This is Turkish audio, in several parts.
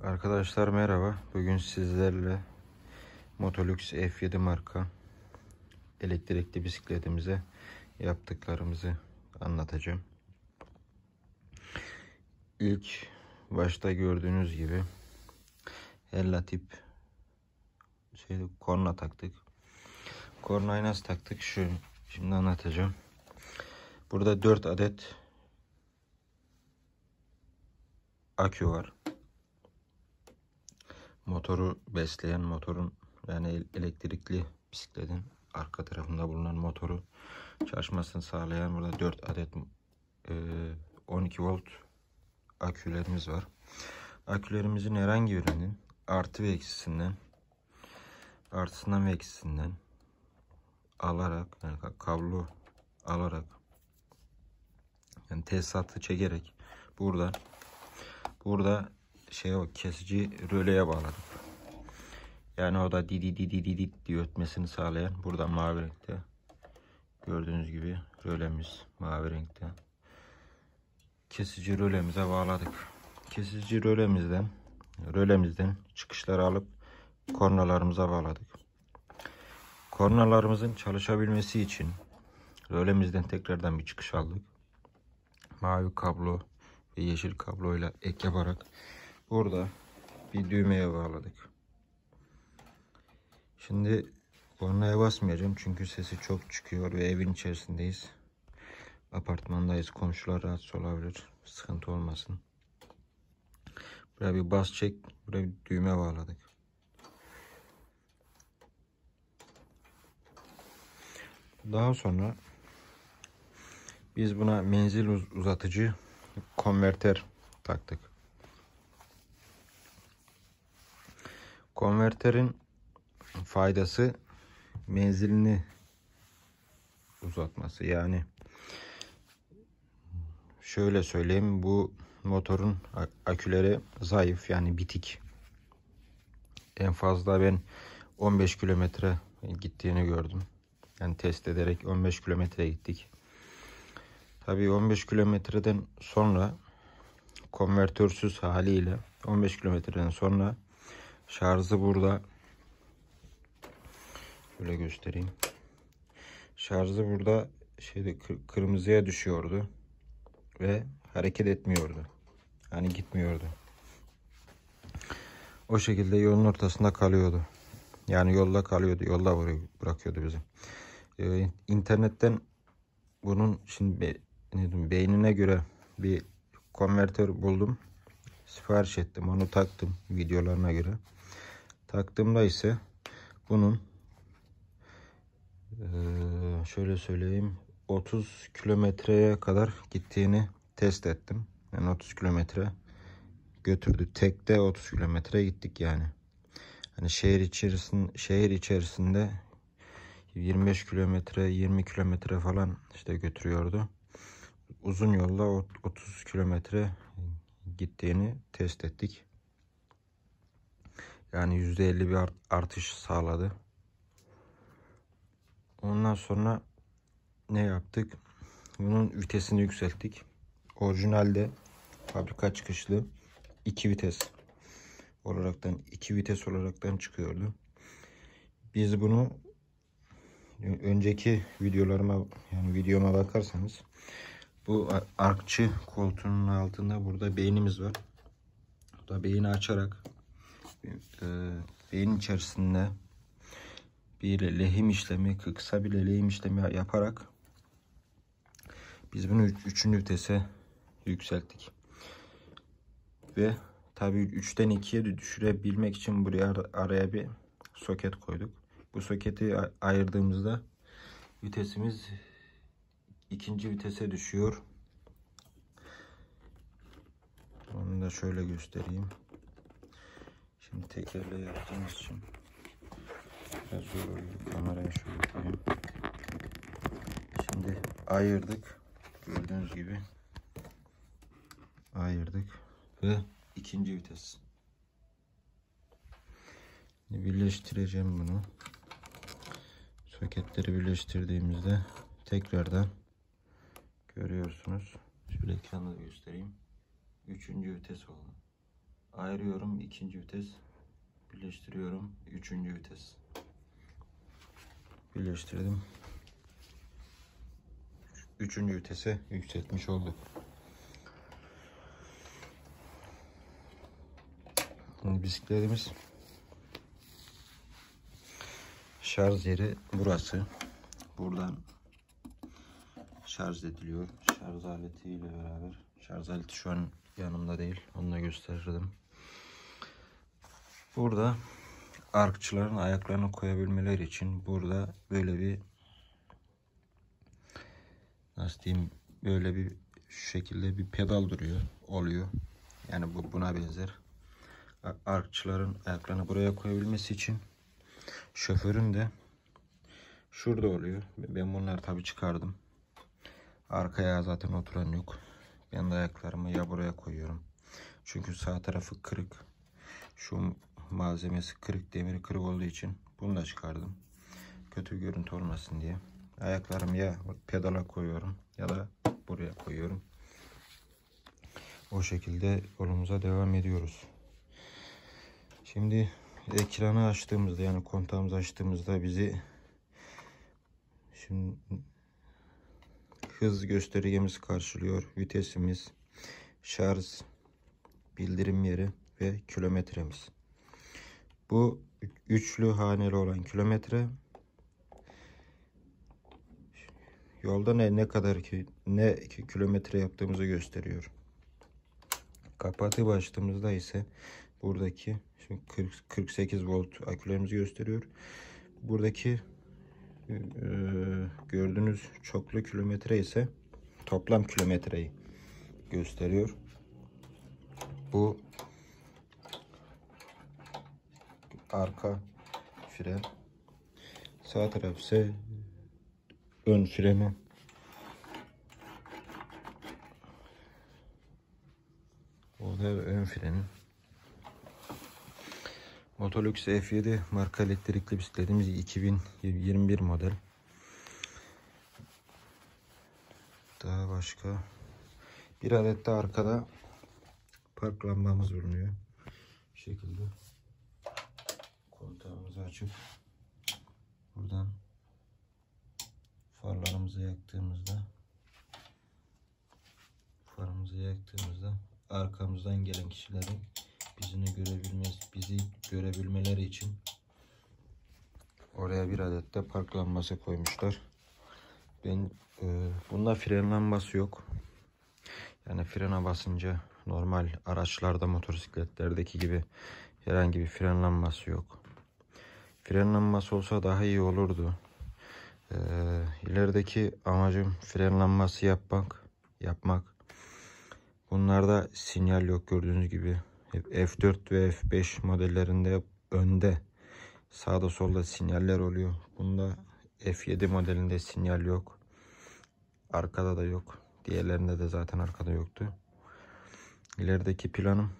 Arkadaşlar merhaba. Bugün sizlerle Motolux F7 marka elektrikli bisikletimize yaptıklarımızı anlatacağım. İlk başta gördüğünüz gibi Hella tip korna taktık. Kornayı nasıl taktık? Şimdi anlatacağım. Burada 4 adet akü var. Motoru besleyen, yani elektrikli bisikletin arka tarafında bulunan motoru çalışmasını sağlayan burada 4 adet 12 volt akülerimiz var. Akülerimizin herhangi birinin artısından ve eksisinden alarak, yani kablo alarak, yani tesisatı çekerek burada kesici röleye bağladık. Yani o da di diye ötmesini sağlayan, burada mavi renkte gördüğünüz gibi rölemiz mavi renkte. Kesici rölemize bağladık. Kesici rölemizden çıkışları alıp kornalarımıza bağladık. Kornalarımızın çalışabilmesi için rölemizden tekrardan bir çıkış aldık. Mavi kablo ve yeşil kabloyla ek yaparak burada bir düğmeye bağladık. Şimdi kornaya basmayacağım çünkü sesi çok çıkıyor ve evin içerisindeyiz. Apartmandayız. Komşular rahatsız olabilir. Sıkıntı olmasın. Buraya bir bas çek. Buraya bir düğme bağladık. Daha sonra biz buna menzil uzatıcı konverter taktık. Konverterin faydası menzilini uzatması. Yani şöyle söyleyeyim, bu motorun aküleri zayıf, yani bitik. En fazla ben 15 kilometre gittiğini gördüm. Yani test ederek 15 kilometre gittik. Tabii 15 kilometreden sonra konvertörsüz haliyle 15 kilometreden sonra şarjı burada şöyle göstereyim. Şarjı burada kırmızıya düşüyordu ve hareket etmiyordu. Yani gitmiyordu. O şekilde yolun ortasında kalıyordu. Yani yolda kalıyordu. Yolda bırakıyordu bizi. İnternetten bunun beynine göre bir konvertör buldum. Sipariş ettim. Onu taktım videolarına göre. Taktığımda ise bunun şöyle söyleyeyim, 30 kilometreye kadar gittiğini test ettim. Yani 30 kilometre götürdü. Tekte 30 kilometre gittik yani. Hani şehir içerisinde 25 kilometre, 20 kilometre falan götürüyordu. Uzun yolda 30 kilometre gittiğini test ettik. Yani %50 bir artış sağladı. Ondan sonra ne yaptık? Bunun vitesini yükselttik. Orijinalde fabrika çıkışlı 2 vites olaraktan çıkıyordu. Biz bunu önceki videoma bakarsanız, bu arkçı koltuğunun altında burada beynimiz var. Burada beyni açarak beynin içerisinde kısa bir lehim işlemi yaparak biz bunu 3. vitese yükselttik. Ve tabii 3'ten 2'ye düşürebilmek için buraya araya bir soket koyduk. Bu soketi ayırdığımızda vitesimiz 2. vitese düşüyor. Onu da şöyle göstereyim. Şimdi tekerle yaptığımız için biraz zor oluyor. Kamerayı şöyle koyayım. Şimdi ayırdık. Gördüğünüz gibi ayırdık ve 2. vites. Birleştireceğim bunu. Soketleri birleştirdiğimizde tekrardan görüyorsunuz. Şöyle ekranda göstereyim. 3. vites oldu. ayırıyorum. İkinci vites. Birleştiriyorum. Üçüncü vites. Birleştirdim. Üçüncü vitese yükseltmiş olduk. Şimdi bisikletimiz şarj yeri burası. Buradan şarj ediliyor. Şarj aletiyle beraber. Şarj aleti şu an yanımda değil. Onu da gösterirdim. Burada arkçıların ayaklarını koyabilmeleri için burada böyle bir, nasıl diyeyim, böyle bir şu şekilde bir pedal oluyor. Yani bu buna benzer. Arkçıların ayaklarını buraya koyabilmesi için şoförün de şurada oluyor. Ben bunları tabi çıkardım. Arkaya zaten oturan yok. Ben de ayaklarımı ya buraya koyuyorum. Çünkü sağ tarafı kırık. Şu malzemesi kırık, demiri kırık olduğu için bunu da çıkardım. Kötü görüntü olmasın diye. Ayaklarımı ya pedala koyuyorum ya da buraya koyuyorum. O şekilde yolumuza devam ediyoruz. Şimdi ekranı açtığımızda, yani kontağımızı açtığımızda bizi şimdi hız göstergemiz karşılıyor. Vitesimiz, şarj, bildirim yeri ve kilometremiz. Bu üçlü haneli olan kilometre yolda ne kilometre yaptığımızı gösteriyor. Kapatıp açtığımızda ise buradaki şimdi 48 volt akülerimizi gösteriyor. Buradaki gördüğünüz çoklu kilometre ise toplam kilometreyi gösteriyor. Bu arka fren, sağ taraf ise ön freni. O da ön freni. Motolux F7 marka elektrikli bisikletimiz 2021 model. Daha başka bir adet de arkada park lambamız bulunuyor. Bu şekilde kontağımızı açıp buradan farlarımızı yaktığımızda arkamızdan gelen kişilerin bizi görebilmeleri için oraya bir adet de park lambası koymuşlar. Bunda fren lambası yok. Yani frene basınca normal araçlarda, motosikletlerdeki gibi herhangi bir fren lambası yok. Fren lambası olsa daha iyi olurdu. İlerideki amacım fren lambası yapmak. Bunlarda sinyal yok, gördüğünüz gibi. F4 ve F5 modellerinde önde, sağda solda sinyaller oluyor. Bunda F7 modelinde sinyal yok. Arkada da yok. Diğerlerinde de zaten arkada yoktu. İlerideki planım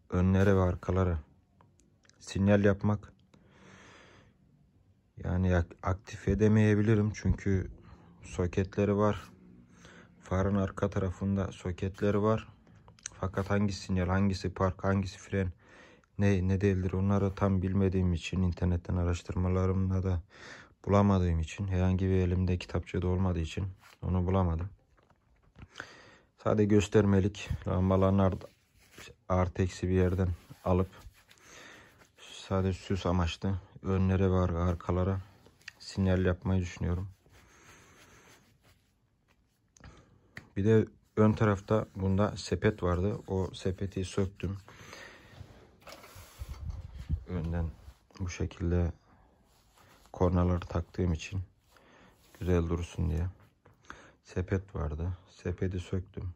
önlere ve arkalara sinyal yapmak. Yani aktif edemeyebilirim çünkü soketleri var. Farın arka tarafında soketleri var. Fakat hangi sinyal, hangisi park, hangisi fren, ne değildir onları tam bilmediğim için, internetten araştırmalarımla da bulamadığım için, herhangi bir elimde kitapçıda olmadığı için onu bulamadım. Sadece göstermelik lambalarını artı eksi bir yerden alıp sadece süs amaçlı önlere ve arkalara sinyal yapmayı düşünüyorum. Bir de ön tarafta bunda sepet vardı. O sepeti söktüm. Önden bu şekilde kornaları taktığım için güzel dursun diye. Sepet vardı. Sepeti söktüm.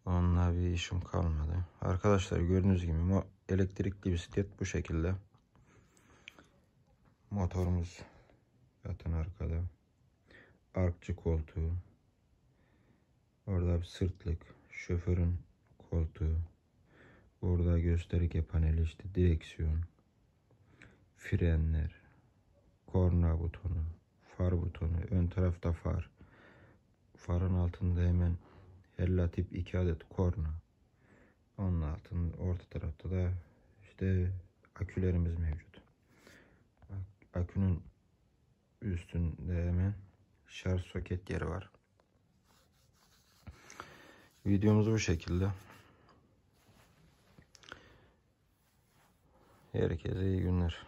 Onunla bir işim kalmadı. Arkadaşlar gördüğünüz gibi elektrikli bisiklet bu şekilde. Motorumuz zaten arkada. Arkçı koltuğu. Orada bir sırtlık. Şoförün koltuğu. Burada gösterge paneli, işte direksiyon. Frenler. Korna butonu. Far butonu. Ön tarafta far. Farın altında hemen Hella tip 2 adet korna. Onun altında Alt tarafta da işte akülerimiz mevcut. Akünün üstünde hemen şarj soket yeri var. Videomuz bu şekilde. Herkese iyi günler.